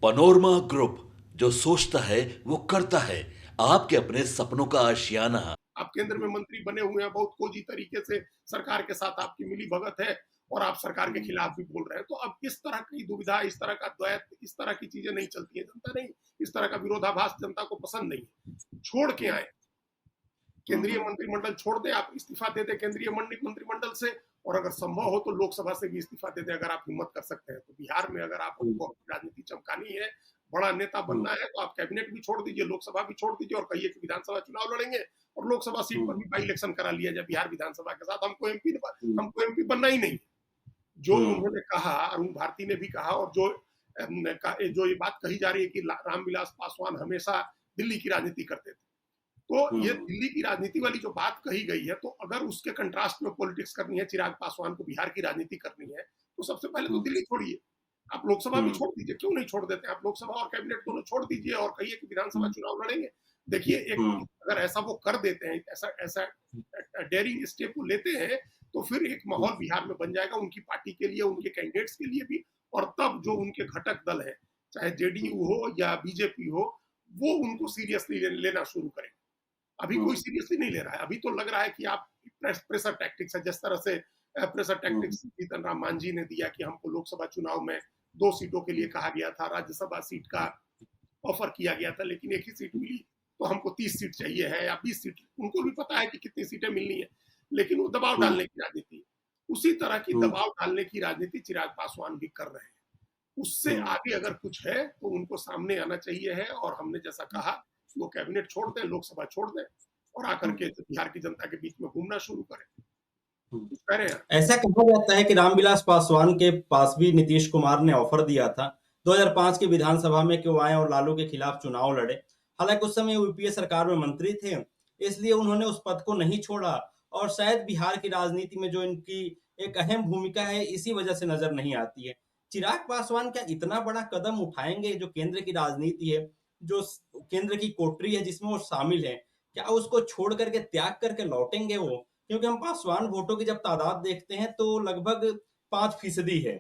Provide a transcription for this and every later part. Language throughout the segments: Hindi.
पनोरमा ग्रुप, जो सोचता है वो करता है। आपके अपने सपनों का आशियाना। आप केंद्र में मंत्री बने हुए हैं, बहुत खोजी तरीके से सरकार के साथ आपकी मिली भगत है और आप सरकार के खिलाफ भी बोल रहे हैं। तो अब इस तरह की दुविधा, इस तरह का द्वैत, इस तरह की चीजें नहीं चलती है। जनता नहीं, इस तरह का विरोधाभास जनता को पसंद नहीं है। छोड़ के आए, केंद्रीय मंत्रिमंडल छोड़ दें, आप इस्तीफा दे दें केंद्रीय मंत्रिमंडल से, और अगर संभव हो तो लोकसभा से भी इस्तीफा दे दें, अगर आप हिम्मत कर सकते हैं तो। बिहार में अगर आपको राजनीति चमकानी है, बड़ा नेता बनना है, तो आप कैबिनेट भी छोड़ दीजिए, लोकसभा भी छोड़ दीजिए, और कहिए कि विधानसभा चुनाव लड़ेंगे और लोकसभा सीट पर भी बाई इलेक्शन करा लिया जाए बिहार विधानसभा के साथ। हमको एमपी बनना ही नहीं। जो उन्होंने कहा, अरुण भारती ने भी कहा, और जो ये बात कही जा रही है कि रामविलास पासवान हमेशा दिल्ली की राजनीति करते थे, तो ये दिल्ली की राजनीति वाली जो बात कही गई है, तो अगर उसके कंट्रास्ट में पॉलिटिक्स करनी है, चिराग पासवान को बिहार की राजनीति करनी है, तो सबसे पहले तो दिल्ली छोड़िए। आप लोकसभा भी छोड़ दीजिए, क्यों नहीं छोड़ देते? आप लोकसभा और कैबिनेट दोनों छोड़ दीजिए और कहिए कि विधानसभा चुनाव लड़ेंगे। देखिए, एक अगर ऐसा वो कर देते हैं, ऐसा ऐसा डेयरिंग स्टेप वो लेते हैं, तो फिर एक माहौल बिहार में बन जाएगा उनकी पार्टी के लिए, उनके कैंडिडेट्स के लिए भी, और तब जो उनके घटक दल है, चाहे जेडीयू हो या बीजेपी हो, वो उनको सीरियसली लेना शुरू करें। अभी कोई सीरियसली नहीं ले रहा है। अभी तो लग रहा है कि आप प्रेशर टैक्टिक्स है, जिस तरह से प्रेशर टैक्टिक्स जीतन राम मांझी ने दिया कि हमको लोकसभा चुनाव में 2 सीटों के लिए कहा गया था, राज्यसभा सीट का ऑफर किया गया था, लेकिन एक ही सीट मिली, तो हमको 30 सीट चाहिए है या 20 सीट। उनको भी पता है कि कितनी सीटें मिलनी है, लेकिन वो दबाव डालने की राजनीति, उसी तरह की दबाव डालने की राजनीति चिराग पासवान भी कर रहे हैं। उससे आगे अगर कुछ है तो उनको सामने आना चाहिए है, और हमने जैसा कहा, वो कैबिनेट छोड़ दें, लोकसभा छोड़ दें, और आकर के बिहार की जनता के बीच में घूमना शुरू करें। कुछ कह रहे हैं? ऐसा कहा जाता है कि रामविलास पासवान के पास भी नीतीश कुमार ने ऑफर दिया था 2005 की विधानसभा में कि वो आए और लालू के खिलाफ चुनाव लड़े। हालांकि उस समय यूपीए सरकार में मंत्री थे, इसलिए उन्होंने उस पद को नहीं छोड़ा, और शायद बिहार की राजनीति में जो इनकी एक अहम भूमिका है, इसी वजह से नजर नहीं आती है। चिराग पासवान क्या इतना बड़ा कदम उठाएंगे? जो केंद्र की राजनीति है, जो केंद्र की कोटरी है जिसमें वो शामिल है, क्या उसको छोड़ करके, त्याग करके लौटेंगे वो? क्योंकि हम पासवान वोटों की जब तादाद देखते हैं तो लगभग 5% है।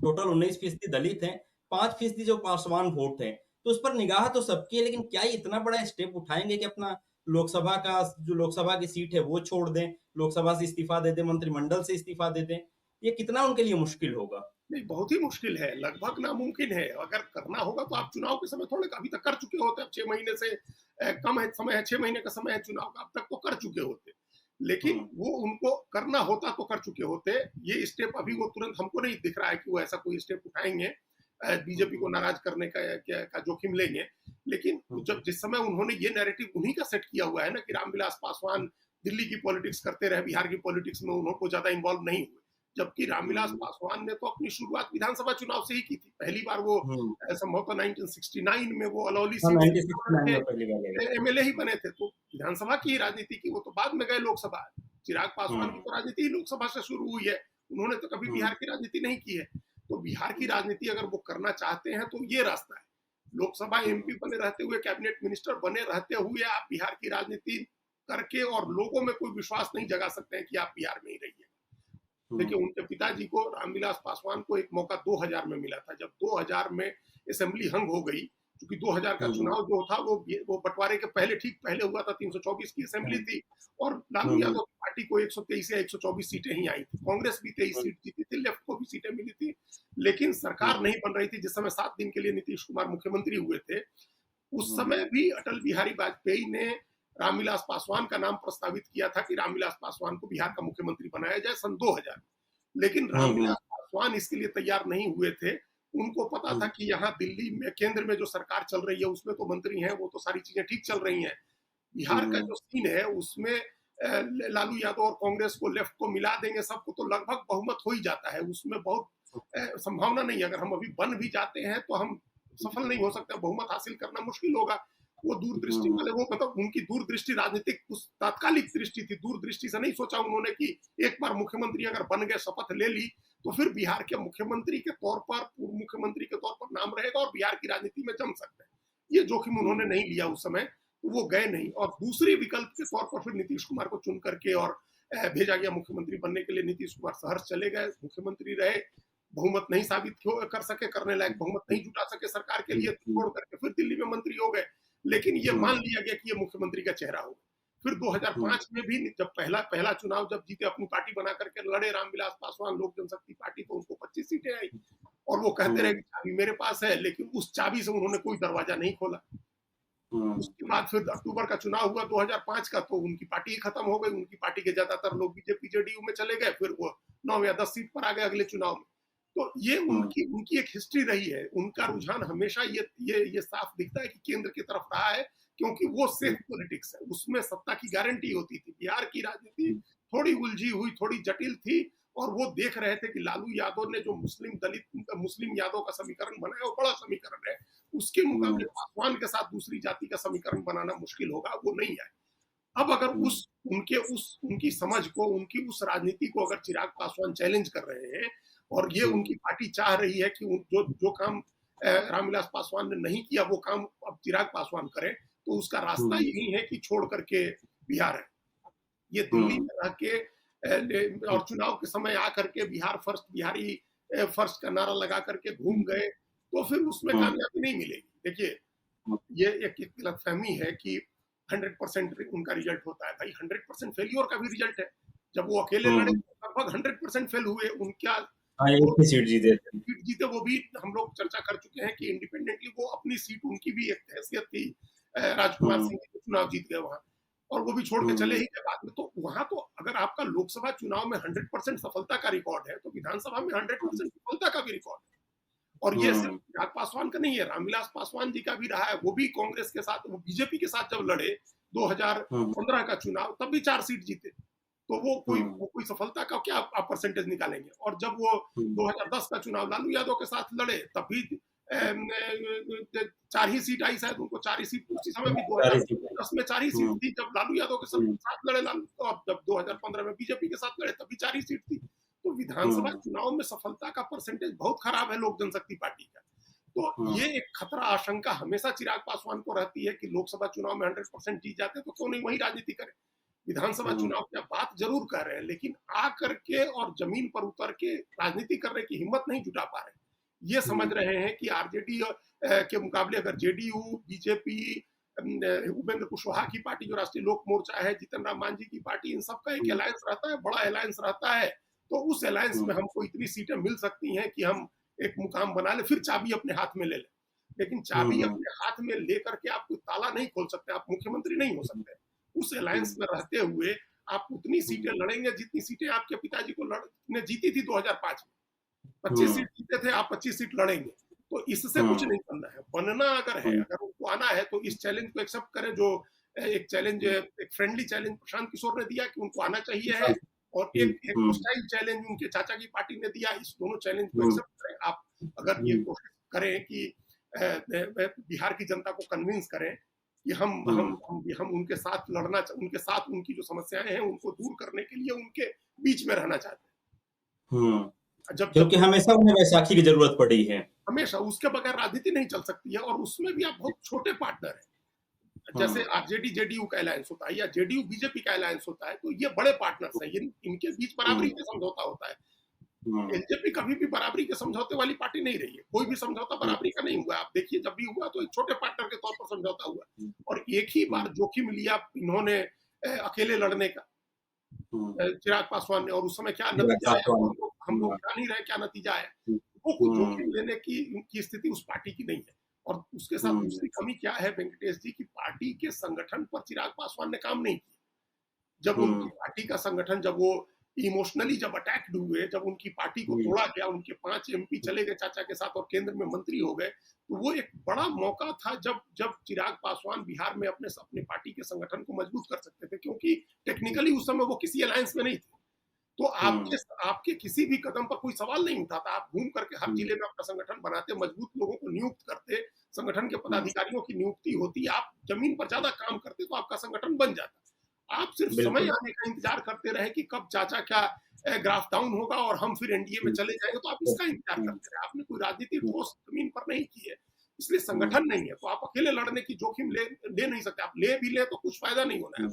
टोटल 19% दलित हैं, 5% जो पासवान वोट है, तो उस पर निगाह तो सबकी है, लेकिन क्या ये इतना बड़ा स्टेप उठाएंगे कि अपना लोकसभा का जो लोकसभा की सीट है वो छोड़ दें, लोकसभा से इस्तीफा दे दें, मंत्रिमंडल से इस्तीफा दे दें? ये कितना उनके लिए मुश्किल होगा? नहीं, बहुत ही मुश्किल है, लगभग नामुमकिन है। अगर करना होगा तो आप चुनाव के समय थोड़े अभी तक कर चुके होते। अब 6 महीने से कम है समय है, 6 महीने का समय है चुनाव का, अब तक तो कर चुके होते। लेकिन वो उनको करना होता तो कर चुके होते। ये स्टेप अभी वो तुरंत हमको नहीं दिख रहा है कि वो ऐसा कोई स्टेप उठाएंगे, बीजेपी को नाराज करने का जोखिम लेंगे। लेकिन जब जिस समय उन्होंने ये नैरेटिव उन्हीं का सेट किया हुआ है ना कि रामविलास पासवान दिल्ली की पॉलिटिक्स करते रहे, बिहार की पॉलिटिक्स में उनको ज्यादा इन्वॉल्व नहीं हुए, जबकि रामविलास पासवान ने तो अपनी शुरुआत विधानसभा चुनाव से ही की थी। पहली बार वो संभवतः 1969 में वो अलौली हाँ, सीट 1969 से में पहली बार लड़े। एमएलए ही बने थे, तो विधानसभा की राजनीति की। वो तो बाद में गए लोकसभा। चिराग पासवान की तो राजनीति ही लोकसभा से शुरू हुई है, उन्होंने तो कभी बिहार की राजनीति नहीं की है। तो बिहार की राजनीति अगर वो करना चाहते हैं तो ये रास्ता है। लोकसभा एमपी बने रहते हुए, कैबिनेट मिनिस्टर बने रहते हुए आप बिहार की राजनीति करके और लोगों में कोई विश्वास नहीं जगा सकते हैं कि आप बिहार में ही रहिए। देखिए, उनके पिताजी को, रामविलास पासवान को, एक मौका 2000 में मिला था, जब 2000 में असेंबली हंग हो गई, क्योंकि 2000 का चुनाव जो था वो बंटवारे के पहले, ठीक पहले हुआ था। 324 की असेंबली थी, और लालू यादव की पार्टी को 123 या 124 सीटें ही आई थी। कांग्रेस भी 23 सीट जीती थी, लेफ्ट को भी सीटें मिली थी, लेकिन सरकार नहीं बन रही थी। जिस समय 7 दिन के लिए नीतीश कुमार मुख्यमंत्री हुए थे, उस समय भी अटल बिहारी वाजपेयी ने रामविलास पासवान का नाम प्रस्तावित किया था कि रामविलास पासवान को बिहार का मुख्यमंत्री बनाया जाए, सन 2000। लेकिन रामविलास पासवान इसके लिए तैयार नहीं हुए थे। उनको पता था कि यहाँ दिल्ली में, केंद्र में जो सरकार चल रही है, उसमें तो मंत्री हैं, वो तो सारी चीजें ठीक चल रही हैं। बिहार का जो सीन है उसमें लालू यादव और कांग्रेस को, लेफ्ट को मिला देंगे सबको, तो लगभग बहुमत हो ही जाता है। उसमें बहुत संभावना नहीं है। अगर हम अभी बन भी जाते हैं तो हम सफल नहीं हो सकते, बहुमत हासिल करना मुश्किल होगा। वो दूरदृष्टि वाले, वो मतलब उनकी दूरदृष्टि राजनीतिक उस तात्कालिक दृष्टि थी। दूरदृष्टि से नहीं सोचा उन्होंने कि एक बार मुख्यमंत्री अगर बन गए, शपथ ले ली, तो फिर बिहार के मुख्यमंत्री के तौर पर, पूर्व मुख्यमंत्री के तौर पर नाम रहेगा और बिहार की राजनीति में जम सकते हैं। ये जोखिम उन्होंने नहीं लिया उस समय, तो वो गए नहीं। और दूसरे विकल्प के तौर पर फिर नीतीश कुमार को चुन करके और भेजा गया मुख्यमंत्री बनने के लिए। नीतीश कुमार सहर्ष चले गए, मुख्यमंत्री रहे। बहुमत नहीं साबित कर सके, करने लायक बहुमत नहीं जुटा सके सरकार के लिए, छोड़ करके फिर दिल्ली में मंत्री हो गए। लेकिन ये मान लिया गया कि ये मुख्यमंत्री का चेहरा होगा। फिर 2005 में भी जब पहला चुनाव जब जीते, अपनी पार्टी बना करके लड़े रामविलास पासवान लोक जनशक्ति पार्टी, तो उनको 25 सीटें आई और वो कहते रहे कि चाबी मेरे पास है, लेकिन उस चाबी से उन्होंने कोई दरवाजा नहीं खोला। उसके बाद फिर अक्टूबर का चुनाव हुआ 2005 का, तो उनकी पार्टी ही खत्म हो गई। उनकी पार्टी के ज्यादातर लोग बीजेपी जेडीयू में चले गए, फिर वो 9 या 10 सीट पर आ गए अगले चुनाव में। तो ये उनकी एक हिस्ट्री रही है। उनका रुझान हमेशा ये साफ दिखता है कि केंद्र की तरफ रहा है, क्योंकि वो सेफ पॉलिटिक्स है, उसमें सत्ता की गारंटी होती थी। बिहार की राजनीति थोड़ी उलझी हुई, थोड़ी जटिल थी, और वो देख रहे थे कि लालू यादव ने जो मुस्लिम यादव का समीकरण बनाया, वो बड़ा समीकरण है। उसके मुकाबले पासवान के साथ दूसरी जाति का समीकरण बनाना मुश्किल होगा, वो नहीं है। अब अगर उनकी समझ को, उनकी उस राजनीति को अगर चिराग पासवान चैलेंज कर रहे हैं, और ये उनकी पार्टी चाह रही है कि जो काम रामविलास पासवान ने नहीं किया, वो काम अब चिराग पासवान करें, तो उसका रास्ता यही है कि छोड़ करके बिहार है। ये दिल्ली में रह के और चुनाव के समय आकर के बिहार फर्स्ट, बिहारी फर्स्ट का नारा लगा करके घूम गए, तो फिर उसमें कामयाबी नहीं मिलेगी। देखिए, ये एक गलतफहमी है कि 100% उनका रिजल्ट होता है। भाई 100% फेल्योर का भी रिजल्ट है। जब वो अकेले लड़े लगभग 100% फेल हुए। उनका सीट जीते, वो भी हम लोग चर्चा कर चुके हैं कि इंडिपेंडेंटली वो अपनी सीट, उनकी भी एक हैसियत थी, राजकुमार सिंह के चुनाव जीत गए वहां, और वो भी छोड़ के चले ही गए बाद में। तो वहां तो अगर आपका लोकसभा चुनाव में 100% सफलता का रिकॉर्ड है, तो विधानसभा में 100% सफलता का भी रिकॉर्ड है। और ये सिर्फ चिराग पासवान का नहीं है, रामविलास पासवान जी का भी रहा है। वो भी कांग्रेस के साथ, वो बीजेपी के साथ जब लड़े 2015 का चुनाव, तब भी 4 सीट जीते। तो वो कोई सफलता का क्या आप परसेंटेज निकालेंगे। और जब वो 2010 का चुनाव लालू यादव के साथ लड़े, तब भी 4 ही सीट आई शायद उनको, 4 ही सीट उसी समय भी 2010 में 4 ही सीट थी जब लालू यादव के साथ लड़े लालू, और जब 2015 में बीजेपी के साथ लड़े तब भी 4 ही सीट थी। तो विधानसभा चुनाव में सफलता का परसेंटेज बहुत खराब है लोक जनशक्ति पार्टी का। तो ये एक खतरा, आशंका हमेशा चिराग पासवान को रहती है कि लोकसभा चुनाव में 100% जीत जाते तो क्यों नहीं वही राजनीति करें। विधानसभा चुनाव की आप बात जरूर कर रहे हैं, लेकिन आ करके और जमीन पर उतर के राजनीति करने की हिम्मत नहीं जुटा पा रहे। ये समझ रहे हैं कि आरजेडी के मुकाबले अगर जेडीयू, बीजेपी, उपेंद्र कुशवाहा की पार्टी जो राष्ट्रीय लोक मोर्चा है, जीतन राम मांझी की पार्टी, इन सबका एक अलायंस रहता है, बड़ा अलायंस रहता है। तो उस अलायंस में हमको इतनी सीटें मिल सकती हैं कि हम एक मुकाम बना ले, फिर चाबी अपने हाथ में ले लें। लेकिन चाबी अपने हाथ में लेकर के आप कोई ताला नहीं खोल सकते, आप मुख्यमंत्री नहीं हो सकते। उस अलायंस में रहते हुए आप उतनी सीटें लड़ेंगे जितनी सीटें आपके पिताजी ने जीती थी 2005 में। 25 सीट जीते थे, आप 25 सीट लड़ेंगे। तो इससे कुछ नहीं बनना है। बनना अगर है, अगर उनको आना है, तो इस चैलेंज को एक्सेप्ट करें, जो एक चैलेंज, एक फ्रेंडली चैलेंज प्रशांत किशोर ने दिया कि उनको आना चाहिए है, और एक होस्टाइल चैलेंज उनके चाचा की पार्टी ने दिया। इस दोनों चैलेंज को एक्सेप्ट करें। आप अगर ये कोशिश करें कि बिहार की जनता को कन्विंस करें कि हम उनके साथ लड़ना, उनके साथ उनकी जो समस्याएं हैं उनको दूर करने के लिए उनके बीच में रहना चाहते हैं। क्योंकि हमेशा उन्हें वैसाखी की जरूरत पड़ी है, हमेशा। उसके बगैर राजनीति नहीं चल सकती है, और उसमें भी आप बहुत छोटे पार्टनर हैं। जैसे आरजेडी जेडीयू का अलायंस होता है, या जेडीयू बीजेपी का अलायंस होता है, तो ये बड़े पार्टनर्स हैं, इनके बीच बराबरी का समझौता होता है। एलजेपी कभी भी बराबरी के समझौते वाली पार्टी नहीं रही है। कोई भी समझौता बराबरी का नहीं हुआ। आप देखिए, जब भी हुआ तो एक छोटे पार्टनर के तौर पर समझौता हुआ, और एक ही बार जोखिम लिया इन्होंने अकेले लड़ने का, चिराग पासवान ने, और उस समय क्या नतीजा आया हम लोग जान ही रहे क्या नतीजा आया। वो जोखिम लेने की स्थिति उस पार्टी की नहीं है। और उसके साथ दूसरी कमी क्या है वेंकटेश जी, की पार्टी के संगठन पर चिराग पासवान ने काम नहीं किया। जब उनकी पार्टी का संगठन, जब वो इमोशनली जब अटैक्ड हुए, जब उनकी पार्टी को तोड़ा गया, उनके 5 एमपी चले गए चाचा के साथ और केंद्र में मंत्री हो गए, तो वो एक बड़ा मौका था जब चिराग पासवान बिहार में अपने पार्टी के संगठन को मजबूत कर सकते थे, क्योंकि टेक्निकली उस समय वो किसी अलायंस में नहीं थे। तो आपके किसी भी कदम पर कोई सवाल नहीं उठाता। आप घूम करके हर जिले में अपना संगठन बनाते, मजबूत लोगों को नियुक्त करते, संगठन के पदाधिकारियों की नियुक्ति होती, आप जमीन पर ज्यादा काम करते, तो आपका संगठन बन जाता। आप सिर्फ समय आने का इंतजार करते रहे कि कब चाचा का ग्राफ डाउन होगा और हम फिर एनडीए में चले जाएंगे, तो आप इसका इंतजार करते रहे। आपने कोई राजनीति ठोस जमीन पर नहीं की है, इसलिए संगठन नहीं है। तो आप अकेले लड़ने की जोखिम ले नहीं सकते। आप ले भी ले तो कुछ फायदा नहीं होना है।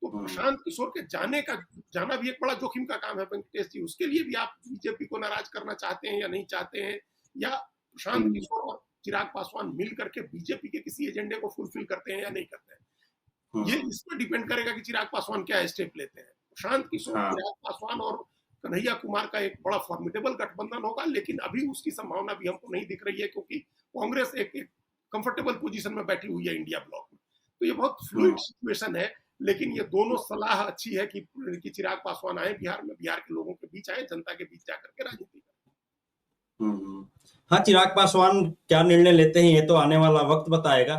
तो प्रशांत किशोर के जाने का जाना भी एक बड़ा जोखिम का काम है वेंकटेश जी। उसके लिए भी आप बीजेपी को नाराज करना चाहते हैं या नहीं चाहते हैं, या प्रशांत किशोर और चिराग पासवान मिल करके बीजेपी के किसी एजेंडे को फुलफिल करते हैं या नहीं करते हैं, ये इस पर डिपेंड करेगा कि चिराग पासवान क्या स्टेप लेते हैं। प्रशांत किशोर, चिराग पासवान और कन्हैया कुमार का एक बड़ा फॉर्मिडेबल गठबंधन होगा, लेकिन अभी उसकी संभावना भी हमको नहीं दिख रही है, क्योंकि कांग्रेस एक कंफर्टेबल पोजीशन में बैठी हुई है इंडिया ब्लॉक में। तो ये बहुत फ्लूइड सिचुएशन है, लेकिन ये दोनों सलाह अच्छी है कि चिराग पासवान आए बिहार में, बिहार के लोगों के बीच आए, जनता के बीच जाकर के राजनीति करें। हाँ, चिराग पासवान क्या निर्णय लेते हैं ये तो आने वाला वक्त बताएगा।